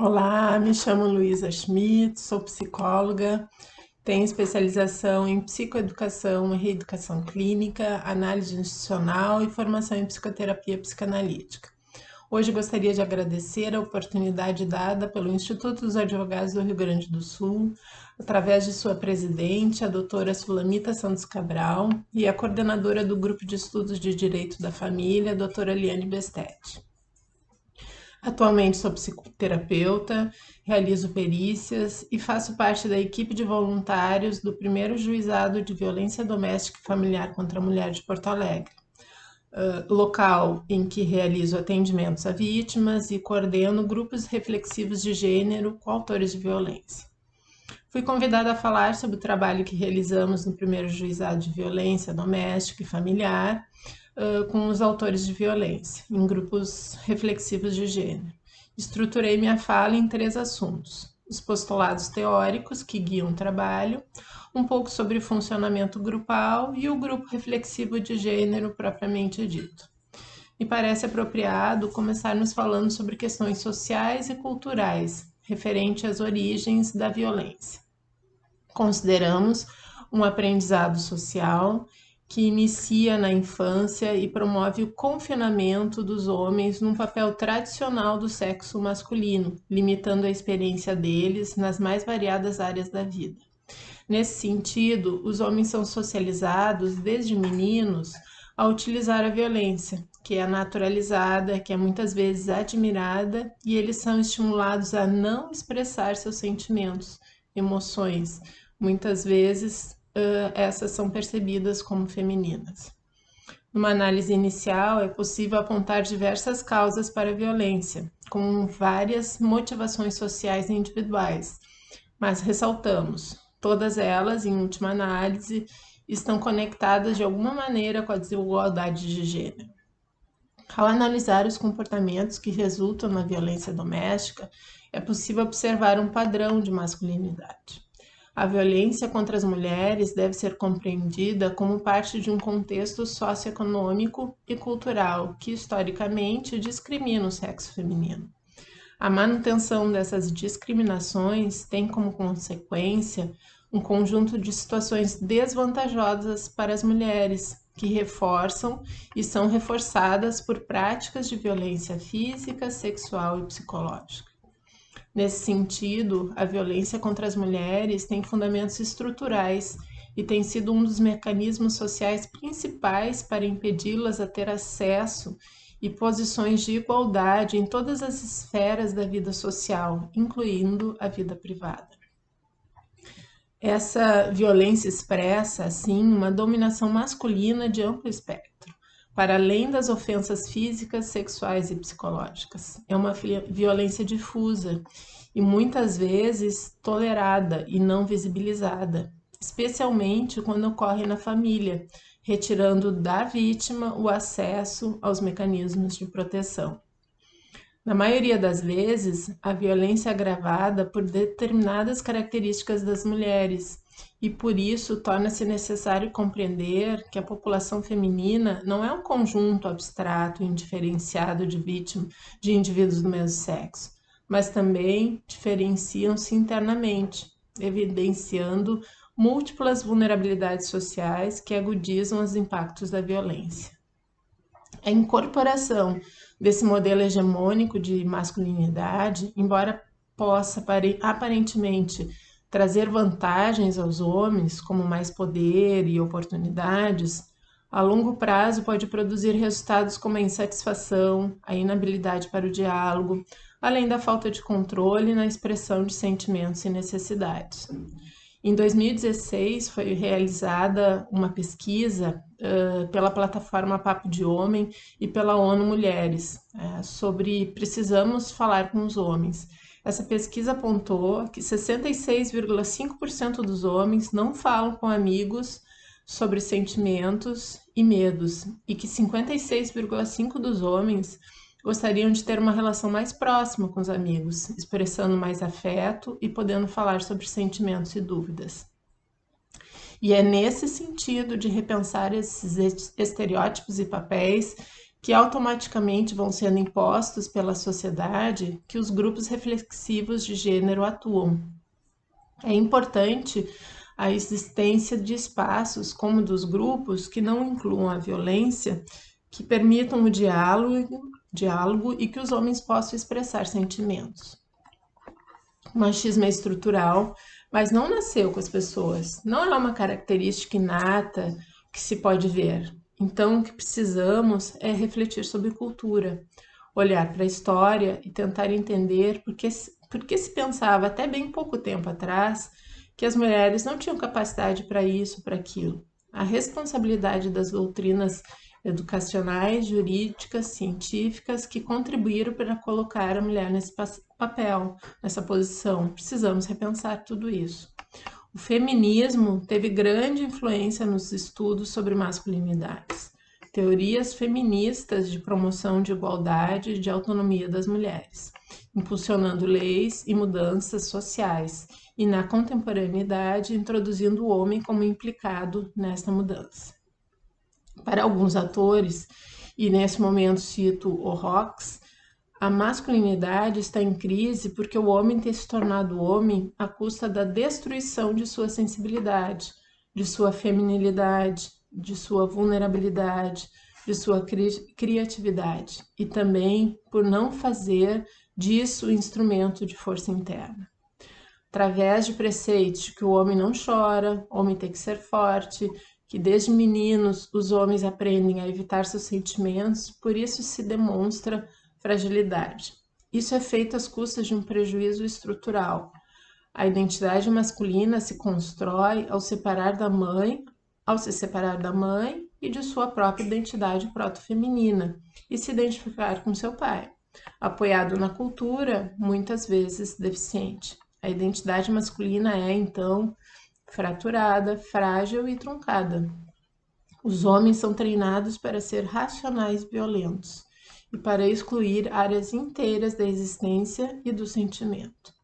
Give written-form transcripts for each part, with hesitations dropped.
Olá, me chamo Luísa Schmidt, sou psicóloga, tenho especialização em psicoeducação e reeducação clínica, análise institucional e formação em psicoterapia psicanalítica. Hoje gostaria de agradecer a oportunidade dada pelo Instituto dos Advogados do Rio Grande do Sul, através de sua presidente, a doutora Sulamita Santos Cabral, e a coordenadora do Grupo de Estudos de Direito da Família, a doutora Liane Bestetti. Atualmente sou psicoterapeuta, realizo perícias e faço parte da equipe de voluntários do primeiro Juizado de Violência Doméstica e Familiar contra a Mulher de Porto Alegre, local em que realizo atendimentos a vítimas e coordeno grupos reflexivos de gênero com autores de violência. Fui convidada a falar sobre o trabalho que realizamos no primeiro Juizado de Violência Doméstica e Familiar, com os autores de violência, em grupos reflexivos de gênero. Estruturei minha fala em 3 assuntos: os postulados teóricos que guiam o trabalho, um pouco sobre o funcionamento grupal e o grupo reflexivo de gênero propriamente dito. Me parece apropriado começarmos falando sobre questões sociais e culturais referente às origens da violência. Consideramos um aprendizado social que inicia na infância e promove o confinamento dos homens num papel tradicional do sexo masculino, limitando a experiência deles nas mais variadas áreas da vida. Nesse sentido, os homens são socializados desde meninos a utilizar a violência, que é naturalizada, que é muitas vezes admirada, e eles são estimulados a não expressar seus sentimentos, emoções. Muitas vezes essas são percebidas como femininas. Numa análise inicial, é possível apontar diversas causas para a violência, com várias motivações sociais e individuais, mas ressaltamos, todas elas, em última análise, estão conectadas de alguma maneira com a desigualdade de gênero. Ao analisar os comportamentos que resultam na violência doméstica, é possível observar um padrão de masculinidade. A violência contra as mulheres deve ser compreendida como parte de um contexto socioeconômico e cultural que, historicamente, discrimina o sexo feminino. A manutenção dessas discriminações tem como consequência um conjunto de situações desvantajosas para as mulheres, que reforçam e são reforçadas por práticas de violência física, sexual e psicológica. Nesse sentido, a violência contra as mulheres tem fundamentos estruturais e tem sido um dos mecanismos sociais principais para impedi-las a ter acesso e posições de igualdade em todas as esferas da vida social, incluindo a vida privada. Essa violência expressa, assim, uma dominação masculina de amplo espectro, para além das ofensas físicas, sexuais e psicológicas. É uma violência difusa e muitas vezes tolerada e não visibilizada, especialmente quando ocorre na família, retirando da vítima o acesso aos mecanismos de proteção. Na maioria das vezes, a violência é agravada por determinadas características das mulheres e por isso torna-se necessário compreender que a população feminina não é um conjunto abstrato e indiferenciado de indivíduos do mesmo sexo, mas também diferenciam-se internamente, evidenciando múltiplas vulnerabilidades sociais que agudizam os impactos da violência. A incorporação desse modelo hegemônico de masculinidade, embora possa aparentemente trazer vantagens aos homens, como mais poder e oportunidades, a longo prazo pode produzir resultados como a insatisfação, a inabilidade para o diálogo, além da falta de controle na expressão de sentimentos e necessidades. Em 2016, foi realizada uma pesquisa pela plataforma Papo de Homem e pela ONU Mulheres sobre precisamos falar com os homens. Essa pesquisa apontou que 66,5% dos homens não falam com amigos sobre sentimentos e medos e que 56,5% dos homens gostariam de ter uma relação mais próxima com os amigos, expressando mais afeto e podendo falar sobre sentimentos e dúvidas. E é nesse sentido de repensar esses estereótipos e papéis que automaticamente vão sendo impostos pela sociedade que os grupos reflexivos de gênero atuam. É importante a existência de espaços como dos grupos que não incluam a violência, que permitam o diálogo e que os homens possam expressar sentimentos. O machismo é estrutural, mas não nasceu com as pessoas. Não é uma característica inata que se pode ver. Então, o que precisamos é refletir sobre cultura, olhar para a história e tentar entender por que se pensava até bem pouco tempo atrás que as mulheres não tinham capacidade para isso, para aquilo. A responsabilidade das doutrinas educacionais, jurídicas, científicas que contribuíram para colocar a mulher nesse papel, nessa posição. Precisamos repensar tudo isso. O feminismo teve grande influência nos estudos sobre masculinidades, teorias feministas de promoção de igualdade e de autonomia das mulheres, impulsionando leis e mudanças sociais, e na contemporaneidade introduzindo o homem como implicado nesta mudança. Para alguns atores, e nesse momento cito o Rox, a masculinidade está em crise porque o homem tem se tornado homem à custa da destruição de sua sensibilidade, de sua feminilidade, de sua vulnerabilidade, de sua criatividade e também por não fazer disso um instrumento de força interna. Através de preceitos de que o homem não chora, o homem tem que ser forte, que desde meninos os homens aprendem a evitar seus sentimentos, por isso se demonstra fragilidade. Isso é feito às custas de um prejuízo estrutural. A identidade masculina se constrói ao se separar da mãe e de sua própria identidade proto-feminina e se identificar com seu pai, apoiado na cultura, muitas vezes deficiente. A identidade masculina é, então, fraturada, frágil e truncada. Os homens são treinados para ser racionais e violentos e para excluir áreas inteiras da existência e do sentimento.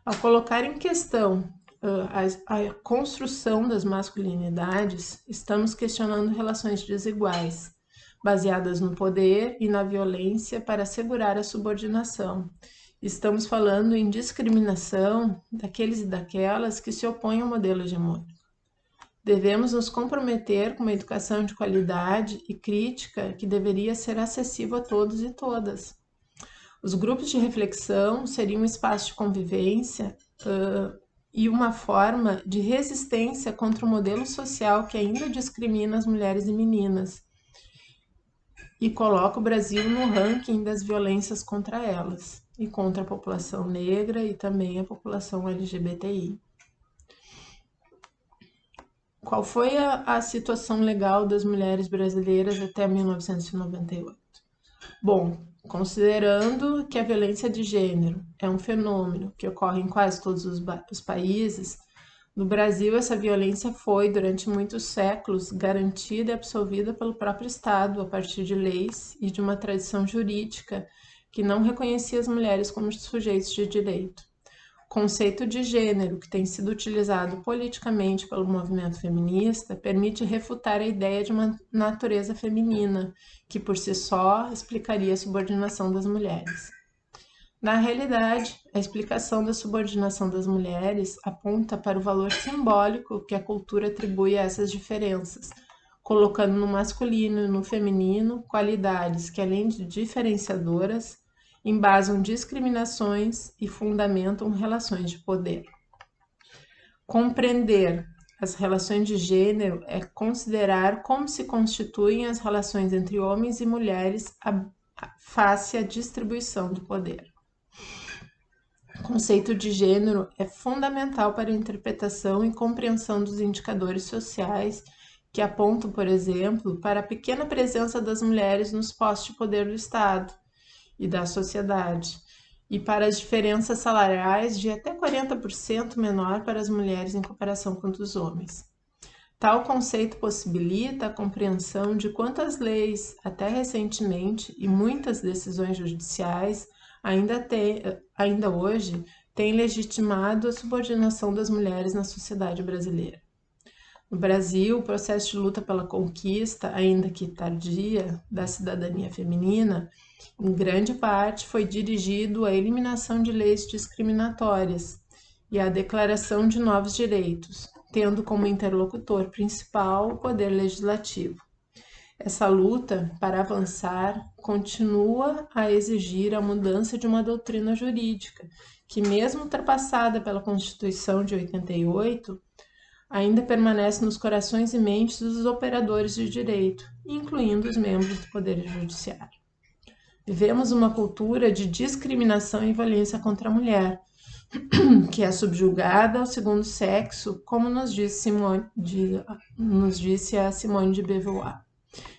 Ao colocar em questão a construção das masculinidades, estamos questionando relações desiguais, baseadas no poder e na violência para assegurar a subordinação. Estamos falando em discriminação daqueles e daquelas que se opõem ao modelo hegemônico. Devemos nos comprometer com uma educação de qualidade e crítica que deveria ser acessível a todos e todas. Os grupos de reflexão seriam um espaço de convivência e uma forma de resistência contra o modelo social que ainda discrimina as mulheres e meninas e coloca o Brasil no ranking das violências contra elas e contra a população negra e também a população LGBTI. Qual foi a situação legal das mulheres brasileiras até 1998? Bom, considerando que a violência de gênero é um fenômeno que ocorre em quase todos os países, no Brasil essa violência foi, durante muitos séculos, garantida e absolvida pelo próprio Estado a partir de leis e de uma tradição jurídica que não reconhecia as mulheres como sujeitos de direito. O conceito de gênero, que tem sido utilizado politicamente pelo movimento feminista, permite refutar a ideia de uma natureza feminina, que por si só explicaria a subordinação das mulheres. Na realidade, a explicação da subordinação das mulheres aponta para o valor simbólico que a cultura atribui a essas diferenças, colocando no masculino e no feminino qualidades que, além de diferenciadoras, embasam discriminações e fundamentam relações de poder. Compreender as relações de gênero é considerar como se constituem as relações entre homens e mulheres face à distribuição do poder. O conceito de gênero é fundamental para a interpretação e compreensão dos indicadores sociais que apontam, por exemplo, para a pequena presença das mulheres nos postos de poder do Estado e da sociedade, e para as diferenças salariais de até 40% menor para as mulheres em comparação com os homens. Tal conceito possibilita a compreensão de quantas leis, até recentemente, e muitas decisões judiciais, ainda hoje, têm legitimado a subordinação das mulheres na sociedade brasileira. No Brasil, o processo de luta pela conquista, ainda que tardia, da cidadania feminina, em grande parte foi dirigido à eliminação de leis discriminatórias e à declaração de novos direitos, tendo como interlocutor principal o Poder Legislativo. Essa luta, para avançar, continua a exigir a mudança de uma doutrina jurídica, que, mesmo ultrapassada pela Constituição de 88, ainda permanece nos corações e mentes dos operadores de direito, incluindo os membros do Poder Judiciário. Vivemos uma cultura de discriminação e violência contra a mulher, que é subjugada ao segundo sexo, como nos disse a Simone de Beauvoir.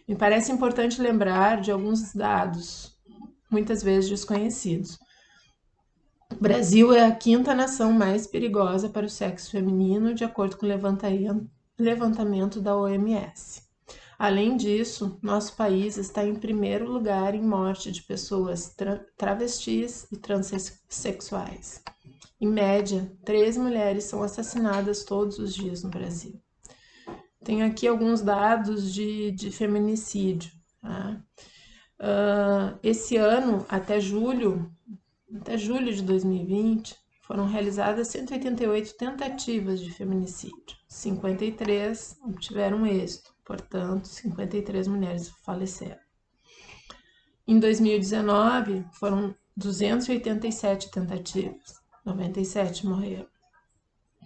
Me parece importante lembrar de alguns dados, muitas vezes desconhecidos. O Brasil é a quinta nação mais perigosa para o sexo feminino, de acordo com o levantamento da OMS. Além disso, nosso país está em primeiro lugar em morte de pessoas travestis e transexuais. Em média, 3 mulheres são assassinadas todos os dias no Brasil. Tenho aqui alguns dados de feminicídio. Tá? Esse ano, até julho de 2020, foram realizadas 188 tentativas de feminicídio. 53 obtiveram êxito, portanto, 53 mulheres faleceram. Em 2019, foram 287 tentativas, 97 morreram.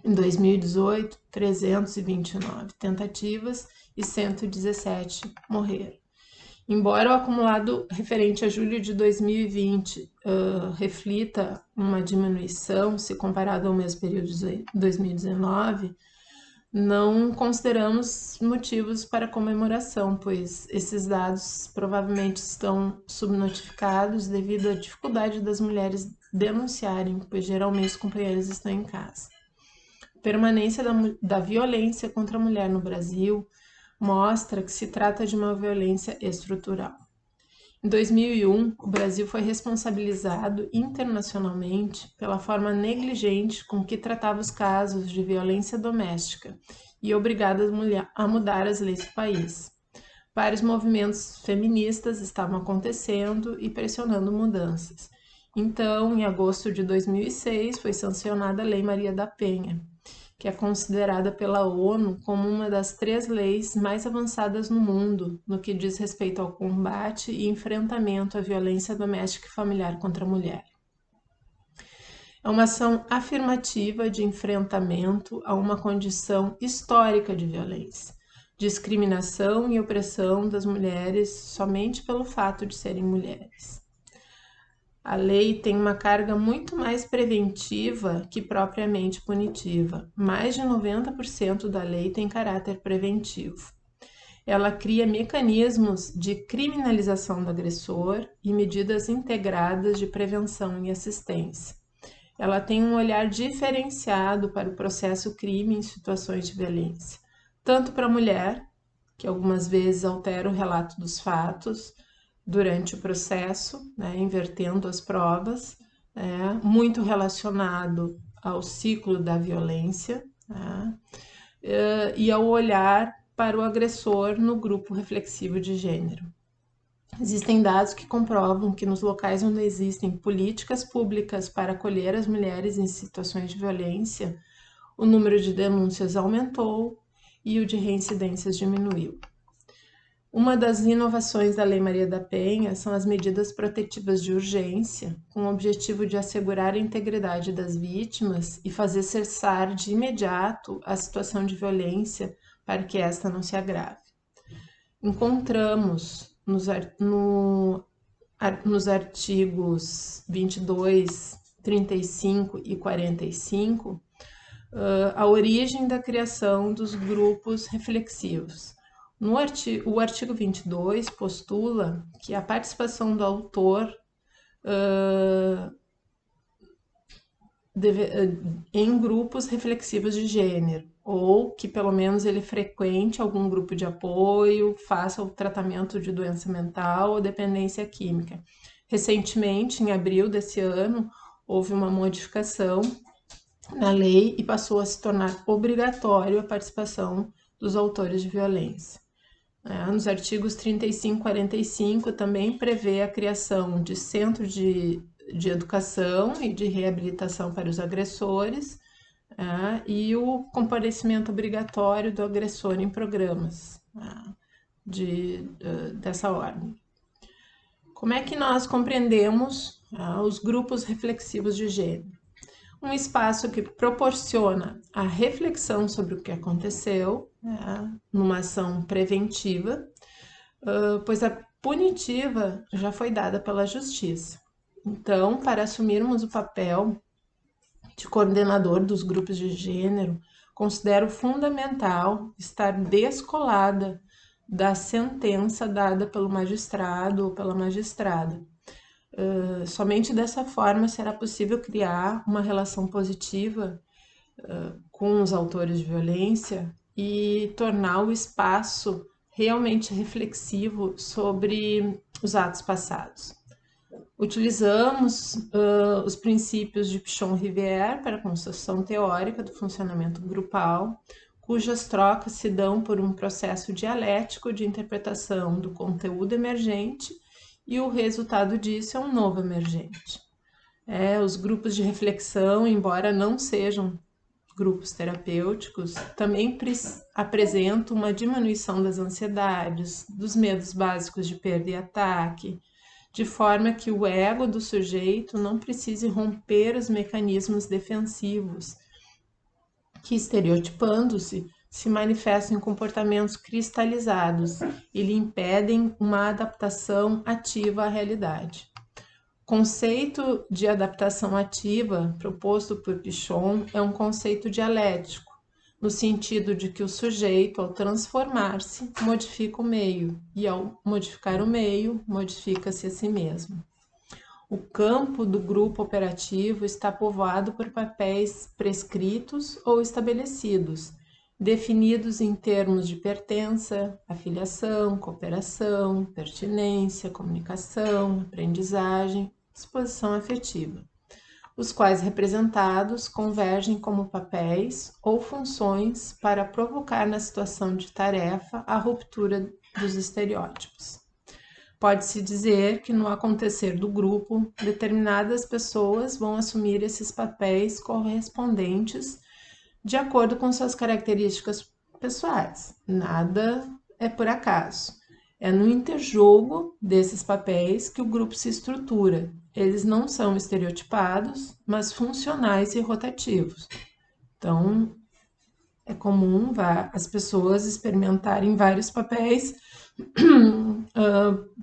Em 2018, 329 tentativas e 117 morreram. Embora o acumulado referente a julho de 2020 reflita uma diminuição se comparado ao mesmo período de 2019, não consideramos motivos para comemoração, pois esses dados provavelmente estão subnotificados devido à dificuldade das mulheres denunciarem, pois geralmente os companheiros estão em casa. A permanência da violência contra a mulher no Brasil mostra que se trata de uma violência estrutural. Em 2001, o Brasil foi responsabilizado internacionalmente pela forma negligente com que tratava os casos de violência doméstica e obrigado a mudar as leis do país. Vários movimentos feministas estavam acontecendo e pressionando mudanças. Então, em agosto de 2006, foi sancionada a Lei Maria da Penha, que é considerada pela ONU como uma das 3 leis mais avançadas no mundo no que diz respeito ao combate e enfrentamento à violência doméstica e familiar contra a mulher. É uma ação afirmativa de enfrentamento a uma condição histórica de violência, discriminação e opressão das mulheres somente pelo fato de serem mulheres. A lei tem uma carga muito mais preventiva que propriamente punitiva. Mais de 90% da lei tem caráter preventivo. Ela cria mecanismos de criminalização do agressor e medidas integradas de prevenção e assistência. Ela tem um olhar diferenciado para o processo crime em situações de violência, tanto para a mulher, que algumas vezes altera o relato dos fatos, durante o processo, invertendo as provas, muito relacionado ao ciclo da violência, e ao olhar para o agressor no grupo reflexivo de gênero. Existem dados que comprovam que nos locais onde existem políticas públicas para acolher as mulheres em situações de violência, o número de denúncias aumentou e o de reincidências diminuiu. Uma das inovações da Lei Maria da Penha são as medidas protetivas de urgência, com o objetivo de assegurar a integridade das vítimas e fazer cessar de imediato a situação de violência para que esta não se agrave. Encontramos nos artigos 22, 35 e 45 a origem da criação dos grupos reflexivos. O artigo 22 postula que a participação do autor em grupos reflexivos de gênero, ou que pelo menos ele frequente algum grupo de apoio, faça o tratamento de doença mental ou dependência química. Recentemente, em abril desse ano, houve uma modificação na lei e passou a se tornar obrigatório a participação dos autores de violência. Nos artigos 35 e 45 também prevê a criação de centros de educação e de reabilitação para os agressores, e o comparecimento obrigatório do agressor em programas dessa ordem. Como é que nós compreendemos os grupos reflexivos de gênero? Um espaço que proporciona a reflexão sobre o que aconteceu, numa ação preventiva, pois a punitiva já foi dada pela justiça. Então, para assumirmos o papel de coordenador dos grupos de gênero, considero fundamental estar descolada da sentença dada pelo magistrado ou pela magistrada. Somente dessa forma será possível criar uma relação positiva com os autores de violência e tornar o espaço realmente reflexivo sobre os atos passados. Utilizamos os princípios de Pichon-Rivière para a construção teórica do funcionamento grupal, cujas trocas se dão por um processo dialético de interpretação do conteúdo emergente, e o resultado disso é um novo emergente. Os grupos de reflexão, embora não sejam grupos terapêuticos, também apresentam uma diminuição das ansiedades, dos medos básicos de perda e ataque, de forma que o ego do sujeito não precise romper os mecanismos defensivos, que, estereotipando-se, se manifestam em comportamentos cristalizados e lhe impedem uma adaptação ativa à realidade. O conceito de adaptação ativa proposto por Pichon é um conceito dialético, no sentido de que o sujeito, ao transformar-se, modifica o meio, e ao modificar o meio, modifica-se a si mesmo. O campo do grupo operativo está povoado por papéis prescritos ou estabelecidos, definidos em termos de pertença, afiliação, cooperação, pertinência, comunicação, aprendizagem, disposição afetiva, os quais representados convergem como papéis ou funções para provocar na situação de tarefa a ruptura dos estereótipos. Pode-se dizer que no acontecer do grupo, determinadas pessoas vão assumir esses papéis correspondentes de acordo com suas características pessoais. Nada é por acaso. É no interjogo desses papéis que o grupo se estrutura. Eles não são estereotipados, mas funcionais e rotativos. Então, é comum as pessoas experimentarem vários papéis,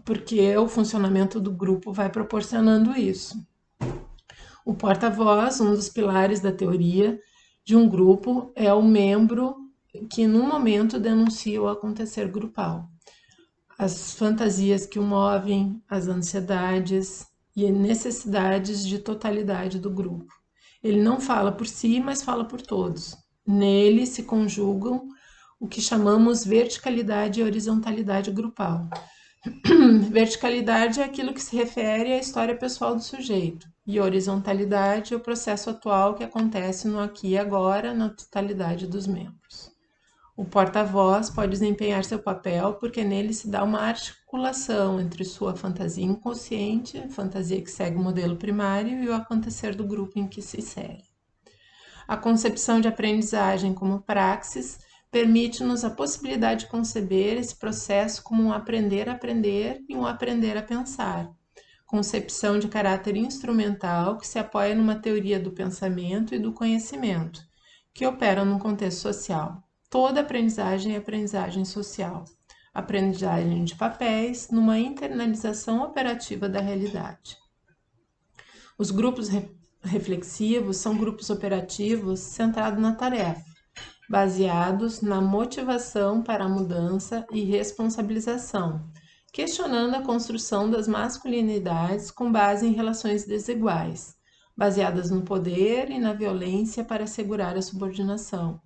porque o funcionamento do grupo vai proporcionando isso. O porta-voz, um dos pilares da teoria de um grupo, é o membro que no momento denuncia o acontecer grupal. As fantasias que o movem, as ansiedades e necessidades de totalidade do grupo. Ele não fala por si, mas fala por todos. Nele se conjugam o que chamamos verticalidade e horizontalidade grupal. Verticalidade é aquilo que se refere à história pessoal do sujeito, e horizontalidade é o processo atual que acontece no aqui e agora, na totalidade dos membros. O porta-voz pode desempenhar seu papel porque nele se dá uma articulação entre sua fantasia inconsciente, a fantasia que segue o modelo primário, e o acontecer do grupo em que se insere. A concepção de aprendizagem como praxis permite-nos a possibilidade de conceber esse processo como um aprender a aprender e um aprender a pensar. Concepção de caráter instrumental que se apoia numa teoria do pensamento e do conhecimento, que opera num contexto social. Toda aprendizagem é aprendizagem social. Aprendizagem de papéis numa internalização operativa da realidade. Os grupos reflexivos são grupos operativos centrados na tarefa, baseados na motivação para a mudança e responsabilização, questionando a construção das masculinidades com base em relações desiguais, baseadas no poder e na violência para assegurar a subordinação.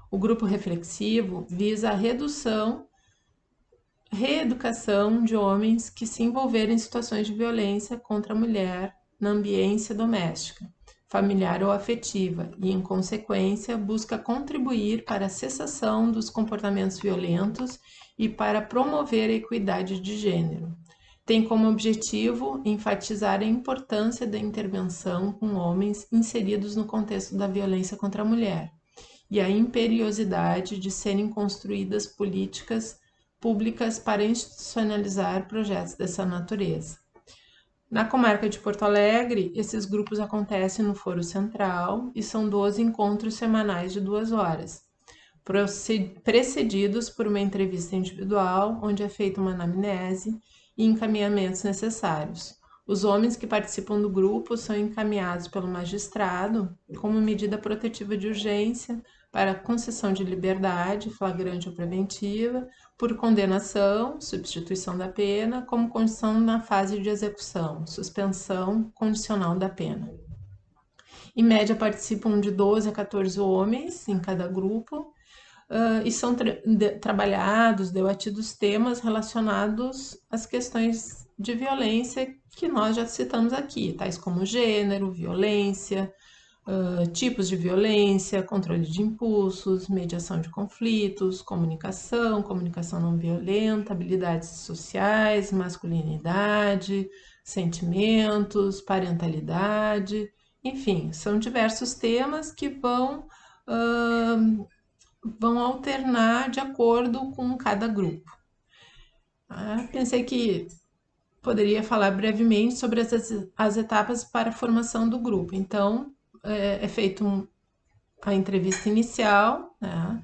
O grupo reflexivo visa a reeducação de homens que se envolveram em situações de violência contra a mulher na ambiência doméstica, familiar ou afetiva e, em consequência, busca contribuir para a cessação dos comportamentos violentos e para promover a equidade de gênero. Tem como objetivo enfatizar a importância da intervenção com homens inseridos no contexto da violência contra a mulher e a imperiosidade de serem construídas políticas públicas para institucionalizar projetos dessa natureza. Na comarca de Porto Alegre, esses grupos acontecem no Foro Central e são 12 encontros semanais de 2 horas, precedidos por uma entrevista individual, onde é feita uma anamnese e encaminhamentos necessários. Os homens que participam do grupo são encaminhados pelo magistrado como medida protetiva de urgência para concessão de liberdade, flagrante ou preventiva, por condenação, substituição da pena, como condição na fase de execução, suspensão condicional da pena. Em média, participam de 12 a 14 homens em cada grupo, e são trabalhados, debatidos temas relacionados às questões de violência que nós já citamos aqui, tais como gênero, violência, tipos de violência, controle de impulsos, mediação de conflitos, comunicação não violenta, habilidades sociais, masculinidade, sentimentos, parentalidade, enfim, são diversos temas que vão alternar de acordo com cada grupo. Pensei que poderia falar brevemente sobre as etapas para a formação do grupo. Então, é feita a entrevista inicial, né?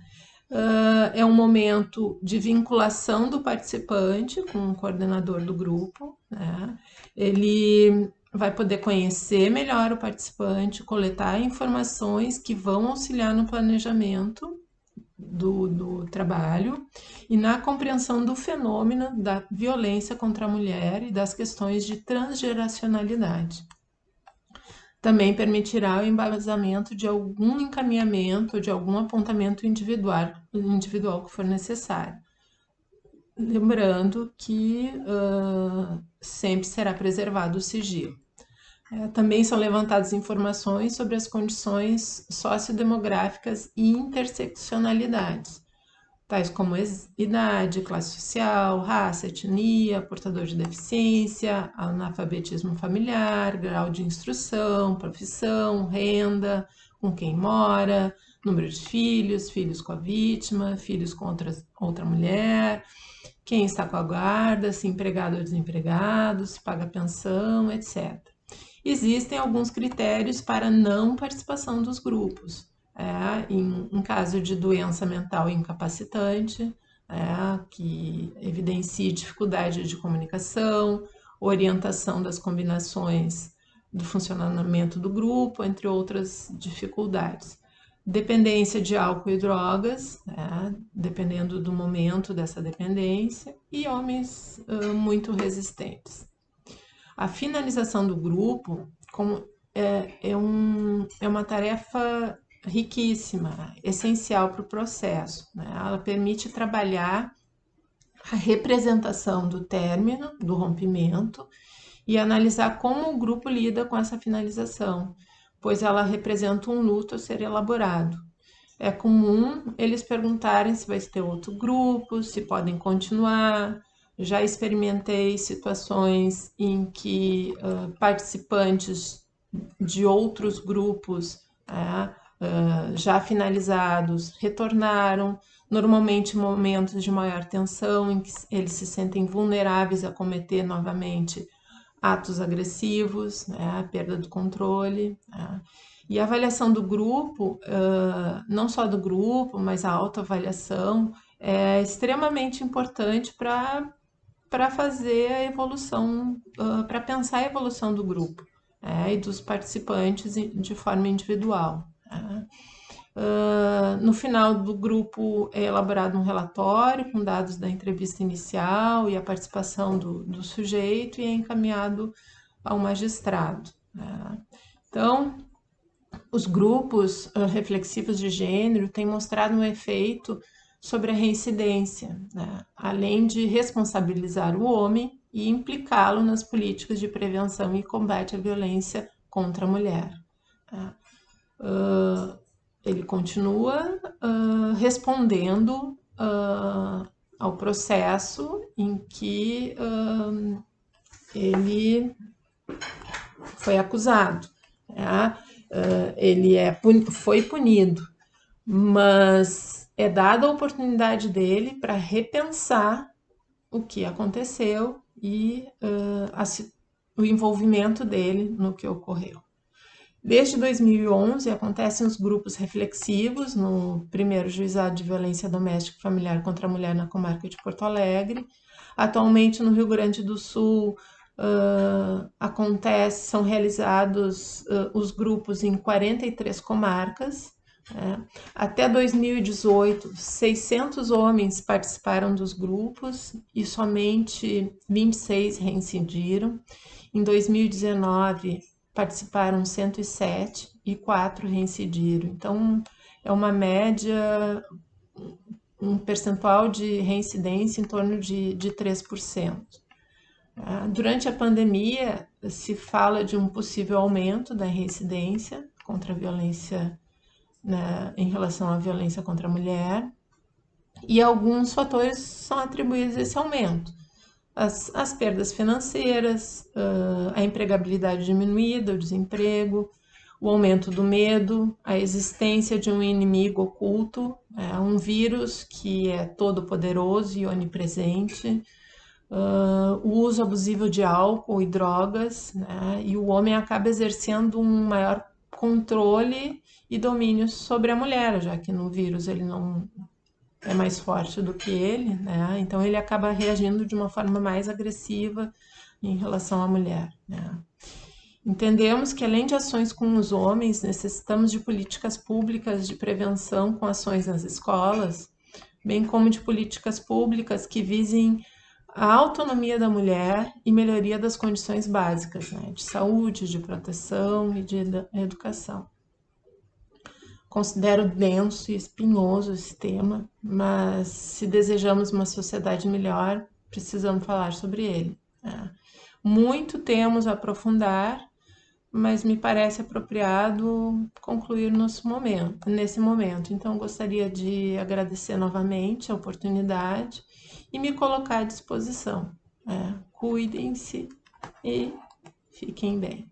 É um momento de vinculação do participante com o coordenador do grupo, né? Ele vai poder conhecer melhor o participante, coletar informações que vão auxiliar no planejamento do trabalho e na compreensão do fenômeno da violência contra a mulher e das questões de transgeracionalidade. Também permitirá o embasamento de algum encaminhamento, de algum apontamento individual que for necessário. Lembrando que sempre será preservado o sigilo. Também são levantadas informações sobre as condições sociodemográficas e interseccionalidades, tais como idade, classe social, raça, etnia, portador de deficiência, analfabetismo familiar, grau de instrução, profissão, renda, com quem mora, número de filhos, filhos com a vítima, filhos com outra mulher, quem está com a guarda, se empregado ou desempregado, se paga pensão, etc. Existem alguns critérios para não participação dos grupos. Em caso de doença mental incapacitante, que evidencie dificuldade de comunicação, orientação das combinações do funcionamento do grupo, entre outras dificuldades. Dependência de álcool e drogas, dependendo do momento dessa dependência, e homens muito resistentes. A finalização do grupo é uma tarefa riquíssima, essencial para o processo, né? Ela permite trabalhar a representação do término, do rompimento, e analisar como o grupo lida com essa finalização, pois ela representa um luto a ser elaborado. É comum eles perguntarem se vai ter outro grupo, se podem continuar. Já experimentei situações em que participantes de outros grupos já finalizados retornaram, normalmente em momentos de maior tensão, em que eles se sentem vulneráveis a cometer novamente atos agressivos, a perda do controle. E a avaliação do grupo, não só do grupo, mas a autoavaliação, é extremamente importante para fazer a evolução, para pensar a evolução do grupo e dos participantes de forma individual. No final do grupo é elaborado um relatório com dados da entrevista inicial e a participação do sujeito e é encaminhado ao magistrado. Então, os grupos reflexivos de gênero têm mostrado um efeito sobre a reincidência, além de responsabilizar o homem e implicá-lo nas políticas de prevenção e combate à violência contra a mulher. Ele continua respondendo ao processo em que ele foi acusado. Ele foi punido, mas é dada a oportunidade dele para repensar o que aconteceu e o envolvimento dele no que ocorreu. Desde 2011, acontecem os grupos reflexivos no primeiro Juizado de Violência Doméstica e Familiar contra a Mulher na comarca de Porto Alegre. Atualmente, no Rio Grande do Sul, são realizados os grupos em 43 comarcas. Até 2018, 600 homens participaram dos grupos e somente 26 reincidiram. Em 2019, participaram 107 e 4 reincidiram. Então, é uma média, um percentual de reincidência em torno de 3%. Durante a pandemia, se fala de um possível aumento da reincidência contra a violência, em relação à violência contra a mulher, e alguns fatores são atribuídos a esse aumento. As perdas financeiras, a empregabilidade diminuída, o desemprego, o aumento do medo, a existência de um inimigo oculto, um vírus que é todo poderoso e onipresente, o uso abusivo de álcool e drogas, e o homem acaba exercendo um maior controle e domínio sobre a mulher, já que no vírus ele não é mais forte do que ele, então ele acaba reagindo de uma forma mais agressiva em relação à mulher. Entendemos que, além de ações com os homens, necessitamos de políticas públicas de prevenção com ações nas escolas, bem como de políticas públicas que visem a autonomia da mulher e melhoria das condições básicas, de saúde, de proteção e de educação. Considero denso e espinhoso esse tema, mas se desejamos uma sociedade melhor, precisamos falar sobre ele. Muito temos a aprofundar, mas me parece apropriado concluir nesse momento. Então, gostaria de agradecer novamente a oportunidade e me colocar à disposição. Cuidem-se e fiquem bem.